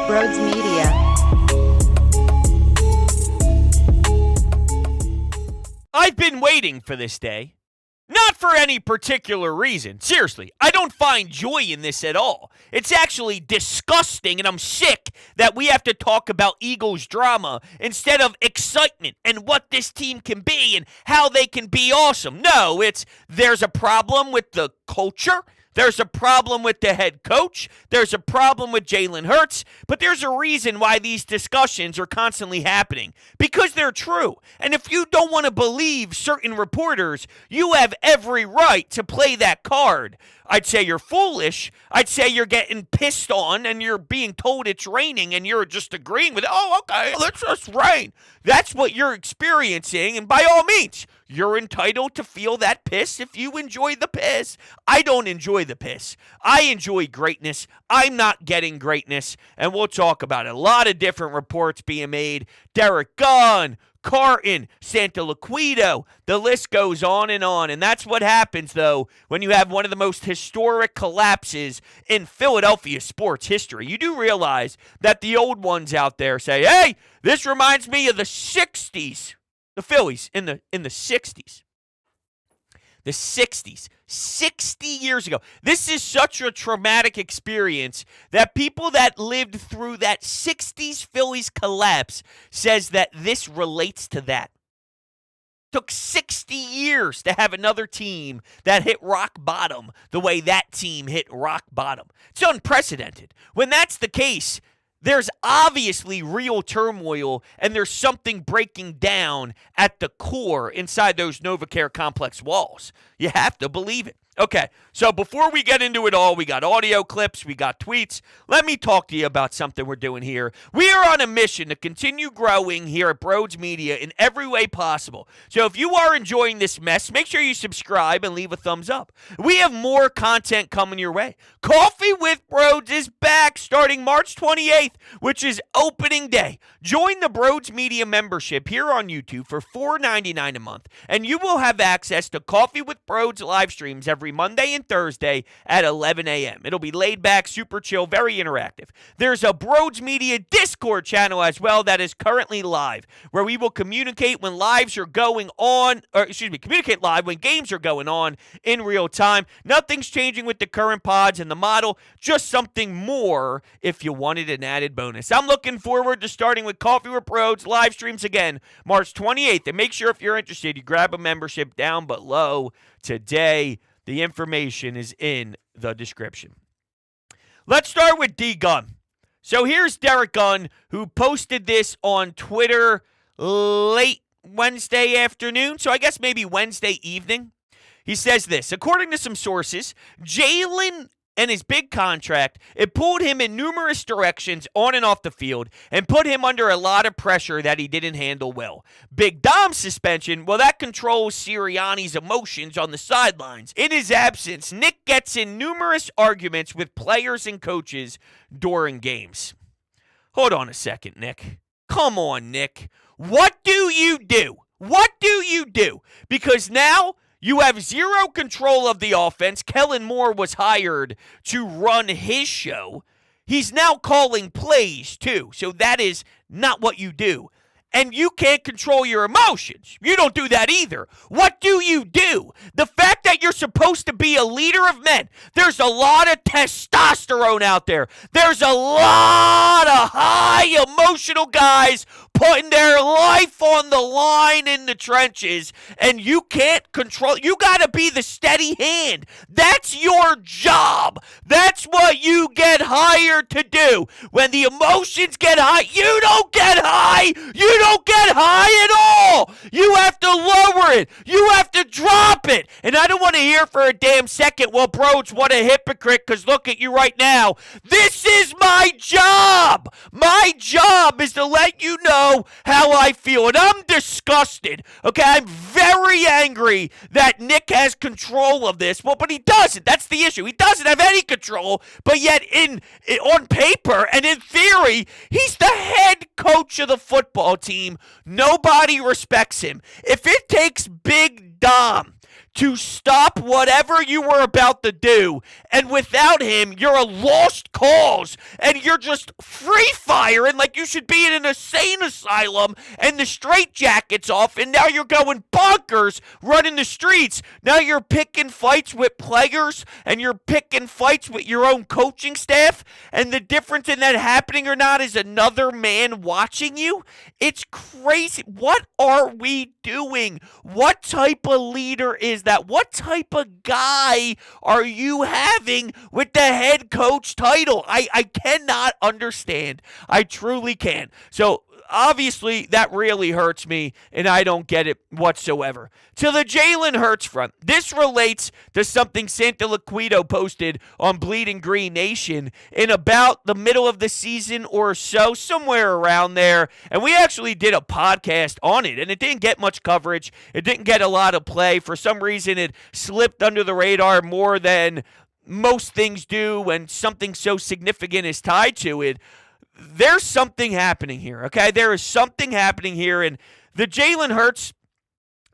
Brodes Media. I've been waiting for this day. Not for any particular reason. Seriously, I don't find joy in this at all. It's actually disgusting, and I'm sick that we have to talk about Eagles drama instead of excitement and what this team can be and how they can be awesome. No, there's a problem with the culture. There's a problem with the head coach. There's a problem with Jalen Hurts. But there's a reason why these discussions are constantly happening. Because they're true. And if you don't want to believe certain reporters, you have every right to play that card. I'd say you're foolish. I'd say you're getting pissed on and you're being told it's raining and you're just agreeing with it. Oh, okay, let's just rain. That's what you're experiencing. And by all means, you're entitled to feel that piss if you enjoy the piss. I don't enjoy the piss. I enjoy greatness. I'm not getting greatness. And we'll talk about it. A lot of different reports being made. Derek Gunn, Carton, Santa Laquido, the list goes on. And that's what happens, though, when you have one of the most historic collapses in Philadelphia sports history. You do realize that the old ones out there say, hey, this reminds me of the 60s. The Phillies in the 60s. The 60s. 60 years ago. This is such a traumatic experience that people that lived through that 60s Phillies collapse says that this relates to that. Took 60 years to have another team that hit rock bottom the way that team hit rock bottom. It's unprecedented. When that's the case, there's obviously real turmoil, and there's something breaking down at the core inside those NovaCare complex walls. You have to believe it. Okay, so before we get into it all, we got audio clips, we got tweets. Let me talk to you about something we're doing here. We are on a mission to continue growing here at Brodes Media in every way possible. So if you are enjoying this mess, make sure you subscribe and leave a thumbs up. We have more content coming your way. Coffee with Brodes is back starting March 28th, which is opening day. Join the Brodes Media membership here on YouTube for $4.99 a month, and you will have access to Coffee with Brodes live streams every Monday and Thursday at 11 a.m. It'll be laid back, super chill, very interactive. There's a Brodes Media Discord channel as well that is currently live, where we will communicate when lives are going on, communicate live when games are going on in real time. Nothing's changing with the current pods and the model, just something more if you wanted an added bonus. I'm looking forward to starting with Coffee with Brodes live streams again March 28th, and make sure if you're interested, you grab a membership down below today. The information is in the description. Let's start with D. Gunn. So here's Derek Gunn, who posted this on Twitter late Wednesday afternoon, so I guess maybe Wednesday evening. He says this: according to some sources, Jalen and his big contract, it pulled him in numerous directions on and off the field and put him under a lot of pressure that he didn't handle well. Big Dom's suspension, well, that controls Sirianni's emotions on the sidelines. In his absence, Nick gets in numerous arguments with players and coaches during games. Hold on a second, Nick. Come on, Nick. What do you do? What do you do? Because now you have zero control of the offense. Kellen Moore was hired to run his show. He's now calling plays, too. So that is not what you do. And you can't control your emotions. You don't do that either. What do you do? The fact that you're supposed to be a leader of men, there's a lot of testosterone out there. There's a lot of high emotional guys putting their life on the line in the trenches, and you can't control. You got to be the steady hand. That's your job. That's what you get hired to do. When the emotions get high, you don't get high. You don't get high at all. You have to lower it. You have to drop it. And I don't want to hear for a damn second, well, Brodes, what a hypocrite, because look at you right now. This is my job. My job is to let you know how I feel, and I'm disgusted. Okay, I'm very angry that Nick has control of this. Well, but he doesn't. That's the issue. He doesn't have any control, but yet on paper and in theory, he's the head coach of the football team. Nobody respects him. If it takes Big Dom to stop whatever you were about to do. And without him, you're a lost cause. And you're just free firing like you should be in an insane asylum. And the straitjacket's off. And now you're going bonkers running the streets. Now you're picking fights with players. And you're picking fights with your own coaching staff. And the difference in that happening or not is another man watching you. It's crazy. What are we doing? What type of leader is that? What type of guy are you having with the head coach title? I cannot understand. I truly can. So obviously, that really hurts me, and I don't get it whatsoever. To the Jalen Hurts front, this relates to something Santa Liquido posted on Bleeding Green Nation in about the middle of the season or so, somewhere around there. And we actually did a podcast on it, and it didn't get much coverage. It didn't get a lot of play. For some reason, it slipped under the radar more than most things do when something so significant is tied to it. There's something happening here, okay? There is something happening here. And the Jalen Hurts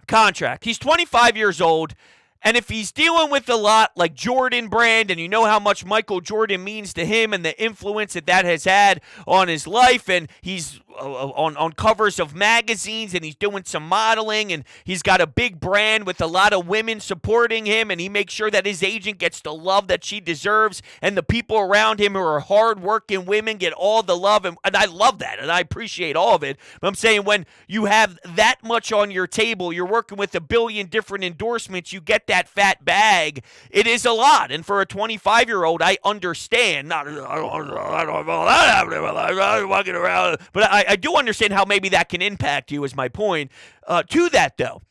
contract, he's 25 years old, and if he's dealing with a lot like Jordan Brand, and you know how much Michael Jordan means to him and the influence that has had on his life, and he's on covers of magazines, and he's doing some modeling, and he's got a big brand with a lot of women supporting him, and he makes sure that his agent gets the love that she deserves, and the people around him who are hardworking women get all the love, and I love that, and I appreciate all of it. But I'm saying when you have that much on your table, you're working with a billion different endorsements, you get that fat bag, it is a lot. And for a 25-year-old, I understand. I don't know that happening in my life. I'm walking around, but I do understand how maybe that can impact you, is my point. To that, though,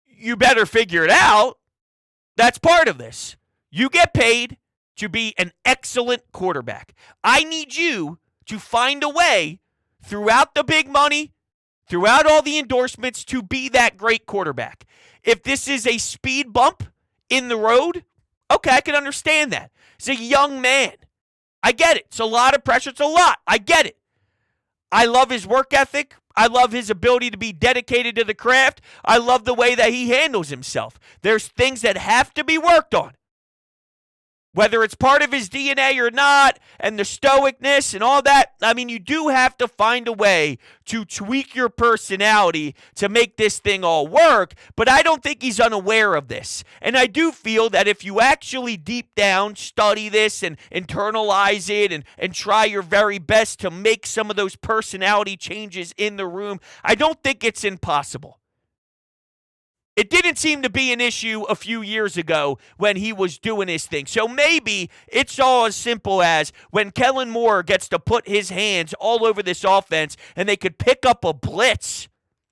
you better figure it out. That's part of this. You get paid to be an excellent quarterback. I need you to find a way throughout the big money, throughout all the endorsements, to be that great quarterback. If this is a speed bump in the road, okay, I can understand that. He's a young man. I get it. It's a lot of pressure. It's a lot. I get it. I love his work ethic. I love his ability to be dedicated to the craft. I love the way that he handles himself. There's things that have to be worked on. Whether it's part of his DNA or not, and the stoicness and all that, I mean, you do have to find a way to tweak your personality to make this thing all work, but I don't think he's unaware of this. And I do feel that if you actually deep down study this and internalize it and try your very best to make some of those personality changes in the room, I don't think it's impossible. It didn't seem to be an issue a few years ago when he was doing his thing. So maybe it's all as simple as when Kellen Moore gets to put his hands all over this offense and they could pick up a blitz,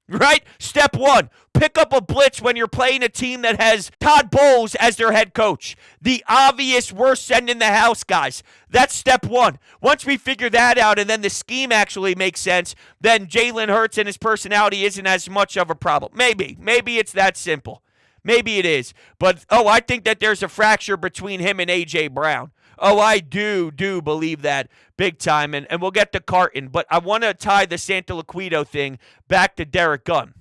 right? Step one, pick up a blitz when you're playing a team that has Todd Bowles as their head coach. The obvious worst send in the house guys. That's step one. Once we figure that out and then the scheme actually makes sense, then Jalen Hurts and his personality isn't as much of a problem. Maybe it's that simple. Maybe it is. But, I think that there's a fracture between him and A.J. Brown. I do believe that big time. And we'll get to Carton. But I want to tie the Santa Liquido thing back to Derek Gunn.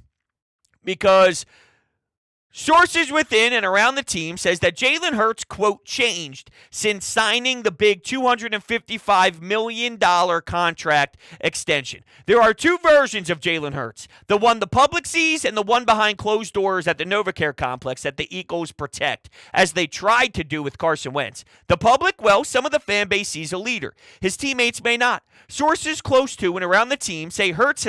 Because sources within and around the team says that Jalen Hurts, quote, changed since signing the big $255 million contract extension. There are two versions of Jalen Hurts, the one the public sees and the one behind closed doors at the NovaCare complex that the Eagles protect, as they tried to do with Carson Wentz. The public, well, some of the fan base sees a leader. His teammates may not. Sources close to and around the team say Hurts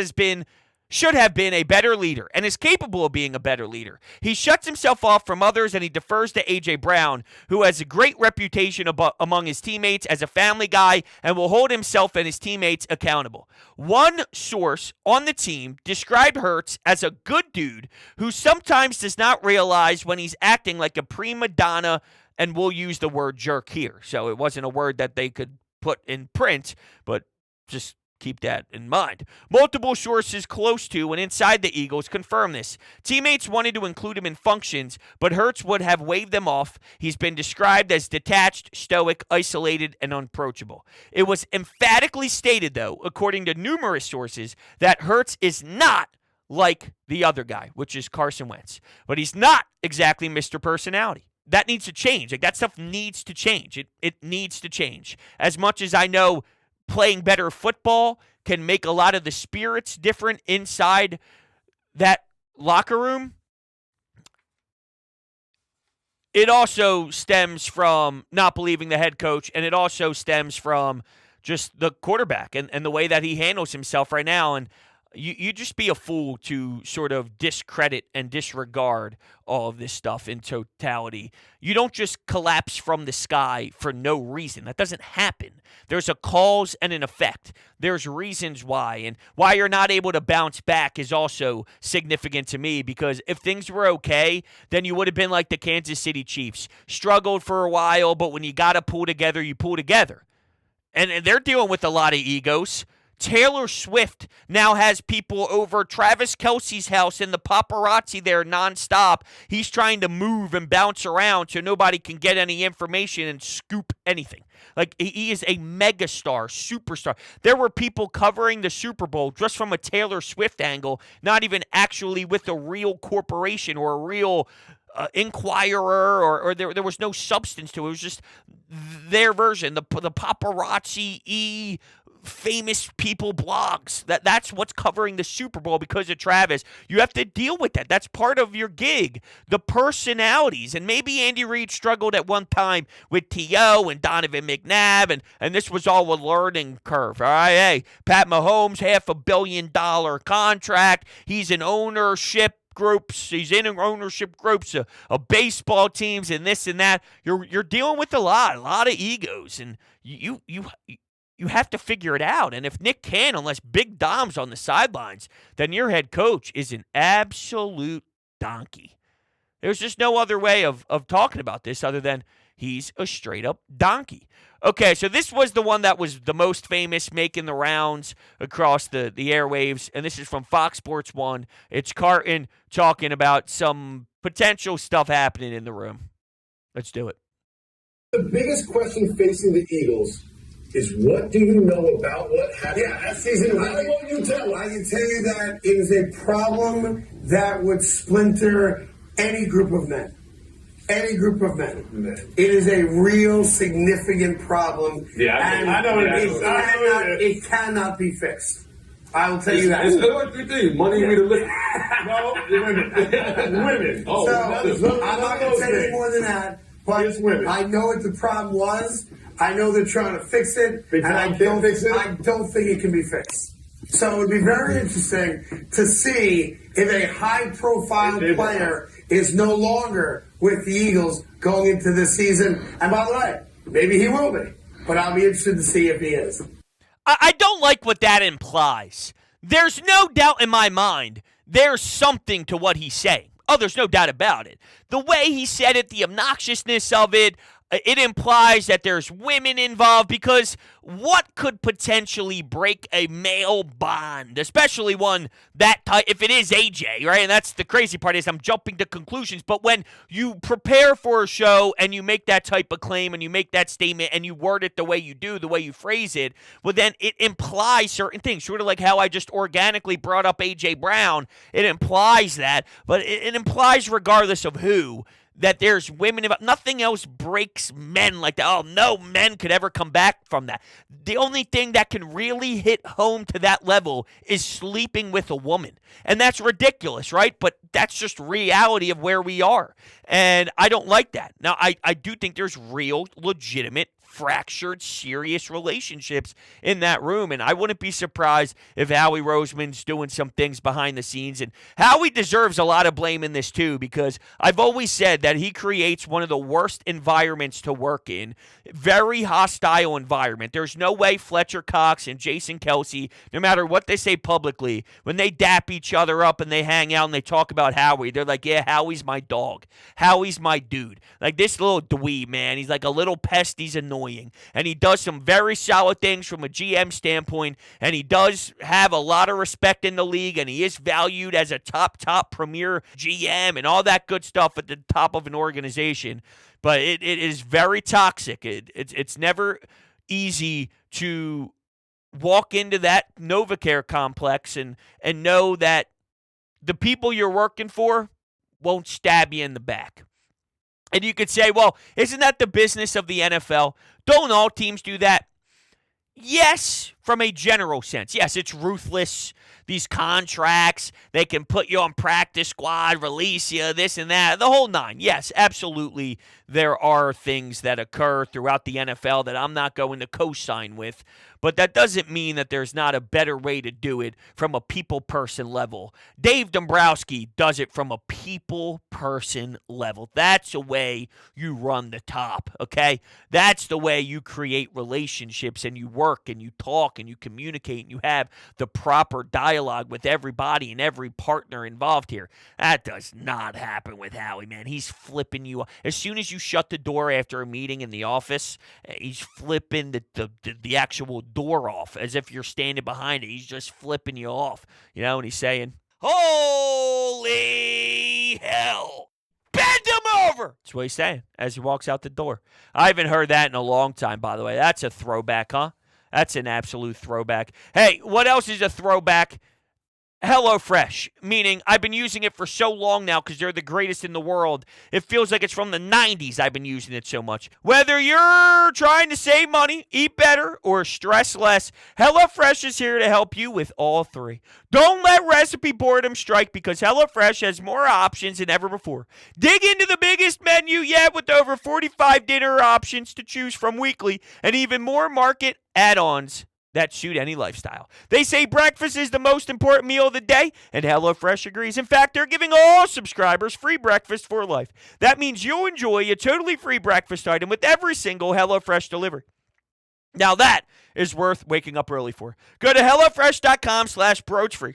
should have been a better leader and is capable of being a better leader. He shuts himself off from others and he defers to A.J. Brown, who has a great reputation among his teammates as a family guy and will hold himself and his teammates accountable. One source on the team described Hurts as a good dude who sometimes does not realize when he's acting like a prima donna, and we'll use the word jerk here. So it wasn't a word that they could put in print, but just keep that in mind. Multiple sources close to and inside the Eagles confirm this. Teammates wanted to include him in functions, but Hurts would have waved them off. He's been described as detached, stoic, isolated, and unapproachable. It was emphatically stated, though, according to numerous sources, that Hurts is not like the other guy, which is Carson Wentz. But he's not exactly Mr. Personality. That needs to change. Like, that stuff needs to change. It needs to change. As much as I know playing better football can make a lot of the spirits different inside that locker room, it also stems from not believing the head coach, and it also stems from just the quarterback and the way that he handles himself right now. And you just be a fool to sort of discredit and disregard all of this stuff in totality. You don't just collapse from the sky for no reason. That doesn't happen. There's a cause and an effect. There's reasons why. And why you're not able to bounce back is also significant to me, because if things were okay, then you would have been like the Kansas City Chiefs. Struggled for a while, but when you got to pull together, you pull together. And they're dealing with a lot of egos. Taylor Swift now has people over Travis Kelce's house and the paparazzi there nonstop. He's trying to move and bounce around so nobody can get any information and scoop anything. Like, he is a megastar, superstar. There were people covering the Super Bowl just from a Taylor Swift angle, not even actually with a real corporation or a real Inquirer, or there was no substance to it. It was just their version, the paparazzi famous people blogs. That's what's covering the Super Bowl because of Travis. You have to deal with that. That's part of your gig. The personalities. And maybe Andy Reid struggled at one time with T.O. and Donovan McNabb, and this was all a learning curve. All right, hey, Pat Mahomes, $500 million contract. He's in ownership groups. He's in ownership groups of baseball teams and this and that. You're dealing with a lot of egos, and you have to figure it out. And if Nick can, unless Big Dom's on the sidelines, then your head coach is an absolute donkey. There's just no other way of talking about this other than he's a straight-up donkey. Okay, so this was the one that was the most famous, making the rounds across the airwaves, and this is from Fox Sports 1. It's Carton talking about some potential stuff happening in the room. Let's do it. The biggest question facing the Eagles is, what do you know about what happened that season? I don't want you to tell. I can tell you that it is a problem that would splinter any group of men. Any group of men. It is a real significant problem. Yeah, I know it cannot be fixed. I will tell you that. It's what you think. Money we the live. No, women. Oh, so, I'm not going to say any more than that. But I know what the problem was. I know they're trying to fix it, and I don't think it can be fixed. So it would be very interesting to see if a high-profile player is no longer with the Eagles going into this season. And by the way, maybe he will be, but I'll be interested to see if he is. I don't like what that implies. There's no doubt in my mind there's something to what he's saying. Oh, there's no doubt about it. The way he said it, the obnoxiousness of it, it implies that there's women involved, because what could potentially break a male bond, especially one that tight, if it is AJ, right? And that's the crazy part, is I'm jumping to conclusions. But when you prepare for a show and you make that type of claim and you make that statement and you word it the way you do, the way you phrase it, well, then it implies certain things, sort of like how I just organically brought up AJ Brown. It implies that, but it implies, regardless of who, that there's women involved. Nothing else breaks men like that. Oh, no men could ever come back from that. The only thing that can really hit home to that level is sleeping with a woman. And that's ridiculous, right? But that's just reality of where we are. And I don't like that. Now, I do think there's real, legitimate, fractured, serious relationships in that room. And I wouldn't be surprised if Howie Roseman's doing some things behind the scenes. And Howie deserves a lot of blame in this too, because I've always said that he creates one of the worst environments to work in. Very hostile environment. There's no way Fletcher Cox and Jason Kelsey, no matter what they say publicly, when they dap each other up and they hang out and they talk about Howie, they're like, yeah, Howie's my dog. Howie's my dude. Like, this little dweeb, man. He's like a little pest. He's annoying. And he does some very solid things from a GM standpoint, and he does have a lot of respect in the league, and he is valued as a top premier GM and all that good stuff at the top of an organization. But it is very toxic. It's never easy to walk into that NovaCare complex and know that the people you're working for won't stab you in the back. And you could say, well, isn't that the business of the NFL? Don't all teams do that? Yes, from a general sense. Yes, it's ruthless. These contracts, they can put you on practice squad, release you, this and that, the whole nine. Yes, absolutely, there are things that occur throughout the NFL that I'm not going to co-sign with, but that doesn't mean that there's not a better way to do it from a people-person level. Dave Dombrowski does it from a people-person level. That's the way you run the top, okay? That's the way you create relationships and you work and you talk and you communicate and you have the proper dialogue with everybody and every partner involved here. That does not happen with Howie, man. He's flipping you. As soon as you shut the door after a meeting in the office, he's flipping the actual door off as if you're standing behind it. He's just flipping you off, and he's saying, "Holy hell. Bend him over!" That's what he's saying as he walks out the door. I haven't heard that in a long time, by the way. That's a throwback, huh? That's an absolute throwback. Hey, what else is a throwback? HelloFresh, meaning I've been using it for so long now because they're the greatest in the world. It feels like it's from the 90s I've been using it so much. Whether you're trying to save money, eat better, or stress less, HelloFresh is here to help you with all three. Don't let recipe boredom strike because HelloFresh has more options than ever before. Dig into the biggest menu yet with over 45 dinner options to choose from weekly and even more market add-ons that suit any lifestyle. They say breakfast is the most important meal of the day, and HelloFresh agrees. In fact, they're giving all subscribers free breakfast for life. That means you'll enjoy a totally free breakfast item with every single HelloFresh delivery. Now that is worth waking up early for. Go to HelloFresh.com/BrodesFree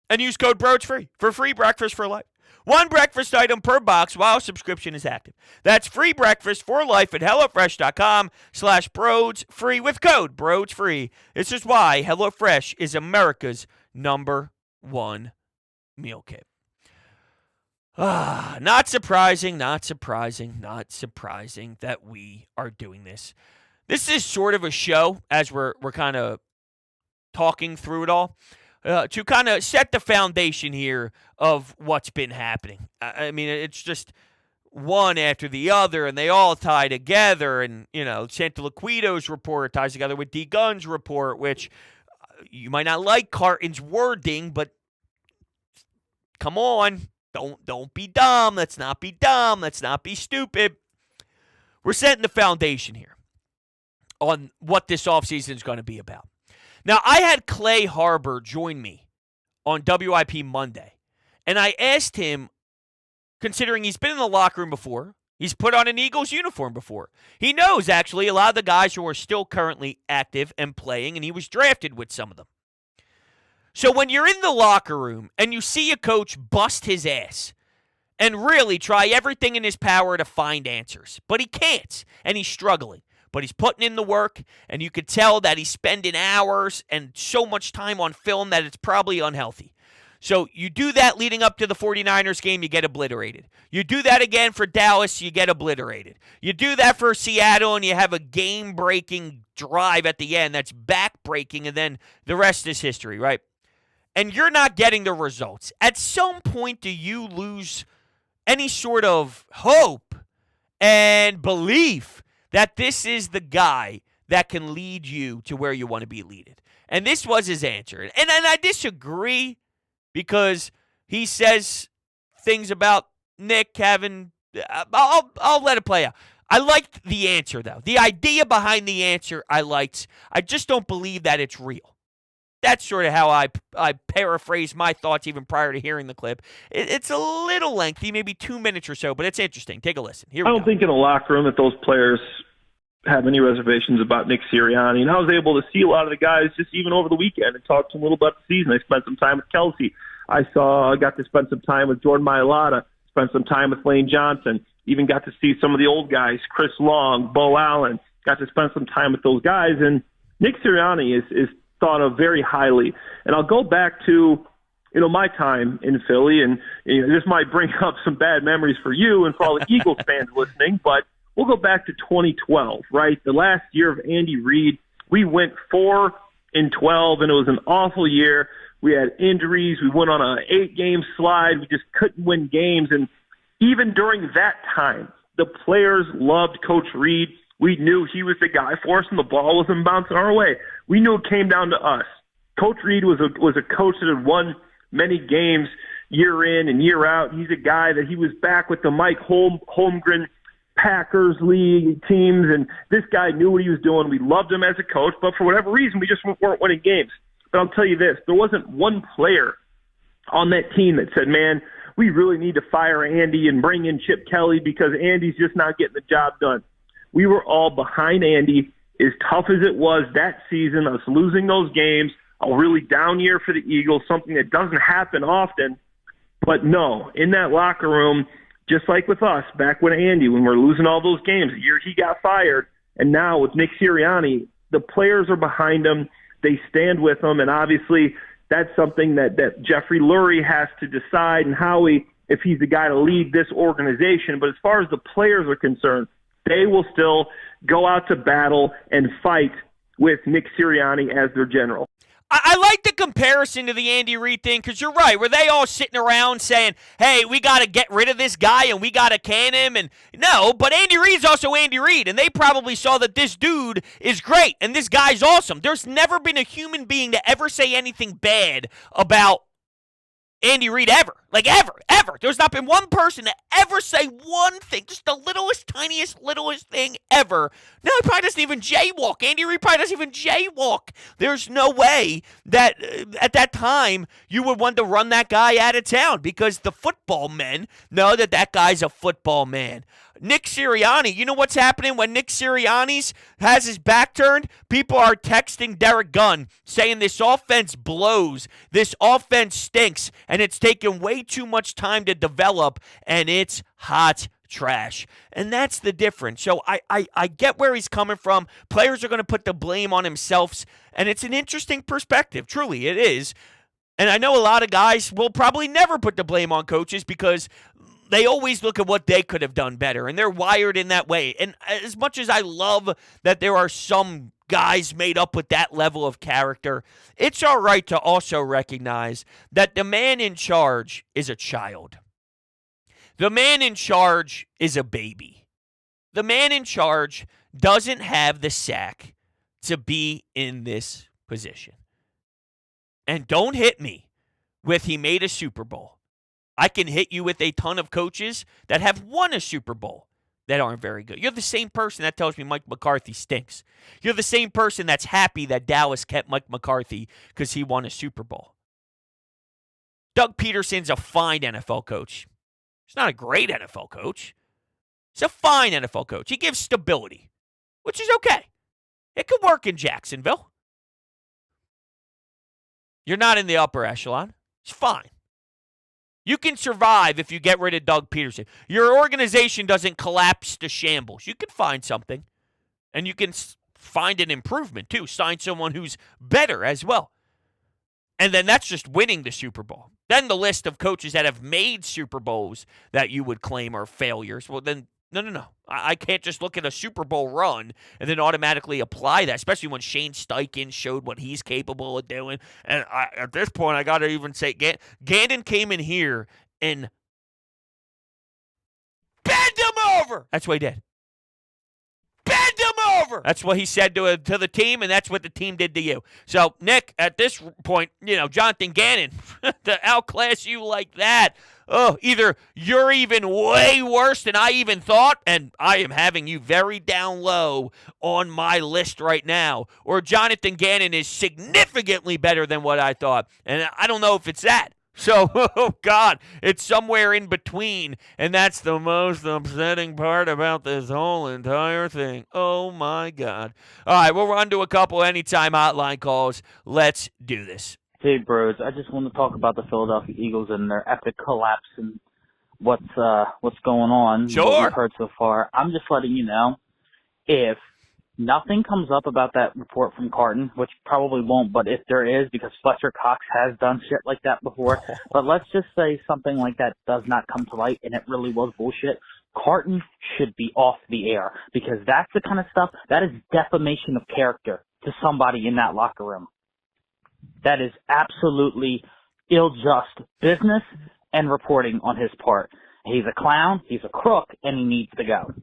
and use code BrodesFree for free breakfast for life. One breakfast item per box while subscription is active. That's free breakfast for life at HelloFresh.com/BrodesFree with code BrodesFree. This is why HelloFresh is America's #1 meal kit. Not surprising that we are doing this. This is sort of a show as we're kind of talking through it all. To kind of set the foundation here of what's been happening. I mean, it's just one after the other, and they all tie together. And, Santoliquido's report ties together with D. Gunn's report, which you might not like Carton's wording, but come on. Don't be dumb. Let's not be dumb. Let's not be stupid. We're setting the foundation here on what this offseason is going to be about. Now, I had Clay Harbor join me on WIP Monday, and I asked him, considering he's been in the locker room before, he's put on an Eagles uniform before. He knows, actually, a lot of the guys who are still currently active and playing, and he was drafted with some of them. So when you're in the locker room and you see a coach bust his ass and really try everything in his power to find answers, but he can't, and he's struggling. But he's putting in the work, and you could tell that he's spending hours and so much time on film that it's probably unhealthy. So you do that leading up to the 49ers game, you get obliterated. You do that again for Dallas, you get obliterated. You do that for Seattle, and you have a game-breaking drive at the end that's back-breaking, and then the rest is history, right? And you're not getting the results. At some point, do you lose any sort of hope and belief that this is the guy that can lead you to where you want to be leaded? And this was his answer. And I disagree because he says things about Nick having... I'll let it play out. I liked the answer, though. The idea behind the answer I liked. I just don't believe that it's real. That's sort of how I paraphrase my thoughts even prior to hearing the clip. It's a little lengthy, maybe 2 minutes or so, but it's interesting. Take a listen. Here we go. I don't think in a locker room that those players have any reservations about Nick Sirianni. And I was able to see a lot of the guys just even over the weekend and talk to them a little about the season. I spent some time with Kelsey. I got to spend some time with Jordan Mailata, spent some time with Lane Johnson, even got to see some of the old guys, Chris Long, Bo Allen, got to spend some time with those guys. And Nick Sirianni is thought of very highly. And I'll go back to, my time in Philly, and this might bring up some bad memories for you and for all the Eagles fans listening, but we'll go back to 2012, right? The last year of Andy Reid, we went 4-12, and it was an awful year. We had injuries. We went on an 8-game slide. We just couldn't win games. And even during that time, the players loved Coach Reed. We knew he was the guy for us, and the ball wasn't bouncing our way. We knew it came down to us. Coach Reed was a coach that had won many games year in and year out. He's a guy that he was back with the Mike Holmgren Packers League teams, and this guy knew what he was doing. We loved him as a coach, but for whatever reason, we just weren't winning games. But I'll tell you this, there wasn't one player on that team that said, man, we really need to fire Andy and bring in Chip Kelly because Andy's just not getting the job done. We were all behind Andy, as tough as it was that season, us losing those games, a really down year for the Eagles, something that doesn't happen often. But no, in that locker room, just like with us back when Andy, when we're losing all those games, the year he got fired, and now with Nick Sirianni, the players are behind him. They stand with him, and obviously that's something that Jeffrey Lurie has to decide, and Howie, if he's the guy to lead this organization. But as far as the players are concerned, they will still go out to battle and fight with Nick Sirianni as their general. I like the comparison to the Andy Reid thing because you're right. Were they all sitting around saying, hey, we got to get rid of this guy and we got to can him? And no, but Andy Reid's also Andy Reid, and they probably saw that this dude is great and this guy's awesome. There's never been a human being to ever say anything bad about Andy Reid ever. Like ever. There's not been one person to ever say one thing, just the littlest thing ever. No, he probably doesn't even jaywalk. Andy Reid probably doesn't even jaywalk. There's no way that at that time you would want to run that guy out of town because the football men know that guy's a football man. Nick Sirianni, you know what's happening when Nick Sirianni has his back turned? People are texting Derek Gunn saying this offense blows, this offense stinks, and it's taken way too much time to develop, and it's hot trash. And that's the difference. So I get where he's coming from. Players are going to put the blame on themselves, and it's an interesting perspective. Truly, it is. And I know a lot of guys will probably never put the blame on coaches because they always look at what they could have done better, and they're wired in that way. And as much as I love that there are some guys made up with that level of character, it's all right to also recognize that the man in charge is a child. The man in charge is a baby. The man in charge doesn't have the sack to be in this position. And don't hit me with he made a Super Bowl. I can hit you with a ton of coaches that have won a Super Bowl that aren't very good. You're the same person that tells me Mike McCarthy stinks. You're the same person that's happy that Dallas kept Mike McCarthy because he won a Super Bowl. Doug Peterson's a fine NFL coach. He's not a great NFL coach. He's a fine NFL coach. He gives stability, which is okay. It could work in Jacksonville. You're not in the upper echelon. It's fine. You can survive if you get rid of Doug Peterson. Your organization doesn't collapse to shambles. You can find something, and you can find an improvement, too. Sign someone who's better as well. And then that's just winning the Super Bowl. Then the list of coaches that have made Super Bowls that you would claim are failures, well, then, no. I can't just look at a Super Bowl run and then automatically apply that, especially when Shane Steichen showed what he's capable of doing. And at this point, I got to even say, Gannon came in here and bend him over. That's what he did. Bend him over. That's what he said to the team, and that's what the team did to you. So, Nick, at this point, Jonathan Gannon, to outclass you like that, either you're even way worse than I even thought, and I am having you very down low on my list right now, or Jonathan Gannon is significantly better than what I thought. And I don't know if it's that. So, oh, God, it's somewhere in between, and that's the most upsetting part about this whole entire thing. Oh, my God. All right, we'll run to a couple anytime hotline calls. Let's do this. Hey, Brodes. I just want to talk about the Philadelphia Eagles and their epic collapse and what's going on. Sure. What we've heard so far. I'm just letting you know, if nothing comes up about that report from Carton, which probably won't, but if there is, because Fletcher Cox has done shit like that before, but let's just say something like that does not come to light and it really was bullshit, Carton should be off the air, because that's the kind of stuff, that is defamation of character to somebody in that locker room. That is absolutely ill-just business and reporting on his part. He's a clown, he's a crook, and he needs to go.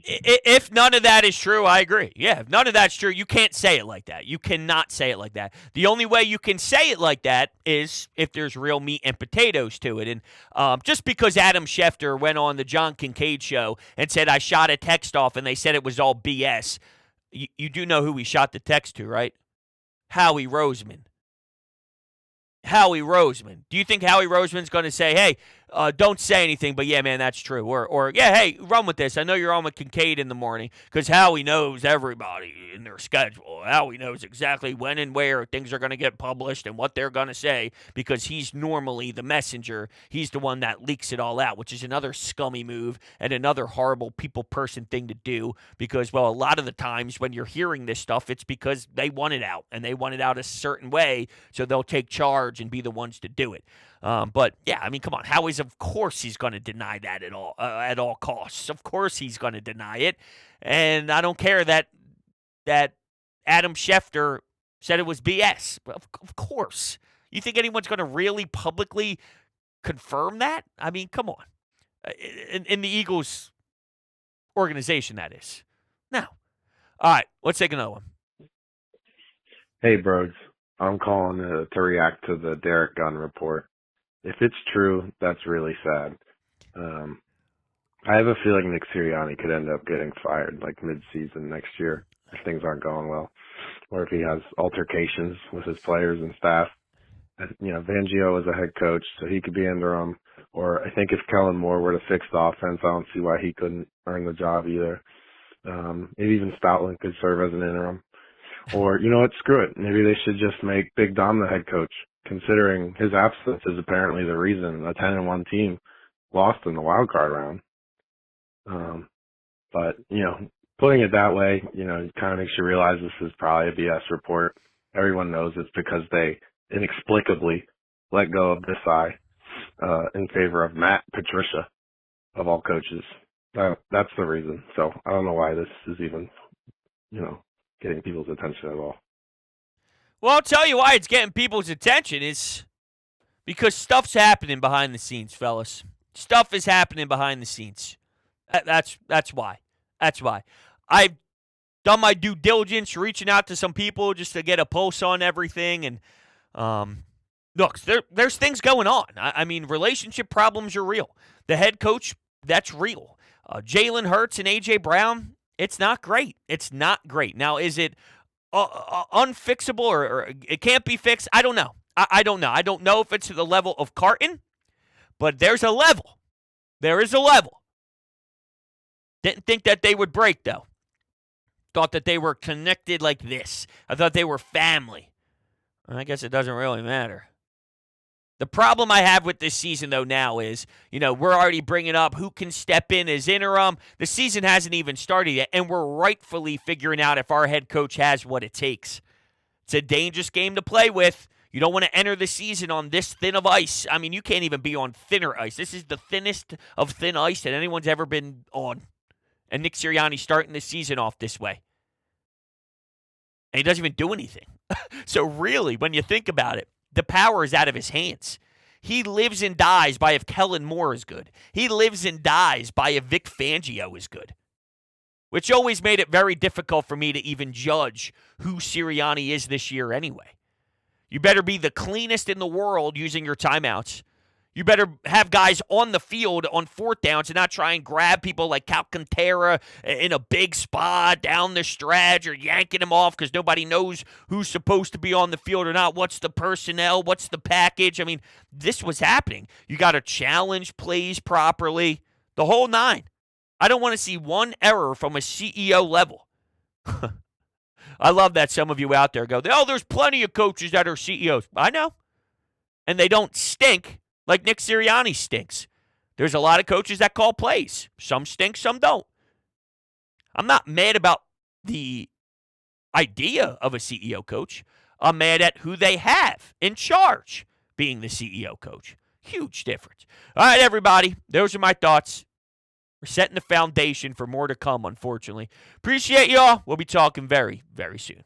If none of that is true, I agree. Yeah, if none of that's true, you can't say it like that. You cannot say it like that. The only way you can say it like that is if there's real meat and potatoes to it. And just because Adam Schefter went on the John Kincaid show and said, I shot a text off, and they said it was all BS, you do know who he shot the text to, right? Howie Roseman. Howie Roseman. Do you think Howie Roseman's going to say, hey, don't say anything, but yeah, man, that's true. Or yeah, hey, run with this. I know you're on with Kincaid in the morning, because Howie knows everybody in their schedule. Howie knows exactly when and where things are going to get published and what they're going to say, because he's normally the messenger. He's the one that leaks it all out, which is another scummy move and another horrible people person thing to do, because, well, a lot of the times when you're hearing this stuff, it's because they want it out, and they want it out a certain way, so they'll take charge and be the ones to do it. But yeah, I mean, come on, Howie's, of course he's going to deny that at all costs. Of course he's going to deny it, and I don't care that Adam Schefter said it was BS. Of course, you think anyone's going to really publicly confirm that? I mean, come on, in the Eagles organization, that is. No. All right, let's take another one. Hey, Brodes. I'm calling to react to the Derek Gunn report. If it's true, that's really sad. I have a feeling Nick Sirianni could end up getting fired like mid-season next year if things aren't going well, or if he has altercations with his players and staff. You know, Fangio is a head coach, so he could be interim. Or I think if Kellen Moore were to fix the offense, I don't see why he couldn't earn the job either. Maybe even Stoutland could serve as an interim. Or, you know what, screw it. Maybe they should just make Big Dom the head coach, considering his absence is apparently the reason a 10-1 team lost in the wild card round. But, you know, putting it that way, you know, it kind of makes you realize this is probably a BS report. Everyone knows it's because they inexplicably let go of Desai in favor of Matt Patricia, of all coaches. That's the reason. So I don't know why this is even, you know, getting people's attention at all. Well, I'll tell you why it's getting people's attention is because stuff's happening behind the scenes, fellas. Stuff is happening behind the scenes. That's why. That's why. I've done my due diligence, reaching out to some people just to get a pulse on everything. And look, there's things going on. I mean, relationship problems are real. The head coach, that's real. Jalen Hurts and A.J. Brown, it's not great. It's not great. Now, is it unfixable or it can't be fixed? I don't know. I don't know. I don't know if it's to the level of Carton, but there's a level. There is a level. Didn't think that they would break, though. Thought that they were connected like this. I thought they were family. I guess it doesn't really matter. The problem I have with this season, though, now is, you know, we're already bringing up who can step in as interim. The season hasn't even started yet, and we're rightfully figuring out if our head coach has what it takes. It's a dangerous game to play with. You don't want to enter the season on this thin of ice. I mean, you can't even be on thinner ice. This is the thinnest of thin ice that anyone's ever been on. And Nick Sirianni starting the season off this way. And he doesn't even do anything. So really, when you think about it, the power is out of his hands. He lives and dies by if Kellen Moore is good. He lives and dies by if Vic Fangio is good. Which always made it very difficult for me to even judge who Sirianni is this year anyway. You better be the cleanest in the world using your timeouts. You better have guys on the field on fourth downs and not try and grab people like Alcantara in a big spot down the stretch or yanking them off because nobody knows who's supposed to be on the field or not. What's the personnel? What's the package? I mean, this was happening. You got to challenge plays properly. The whole nine. I don't want to see one error from a CEO level. I love that some of you out there go, oh, there's plenty of coaches that are CEOs. I know. And they don't stink like Nick Sirianni stinks. There's a lot of coaches that call plays. Some stink, some don't. I'm not mad about the idea of a CEO coach. I'm mad at who they have in charge being the CEO coach. Huge difference. All right, everybody. Those are my thoughts. We're setting the foundation for more to come, unfortunately. Appreciate y'all. We'll be talking very, very soon.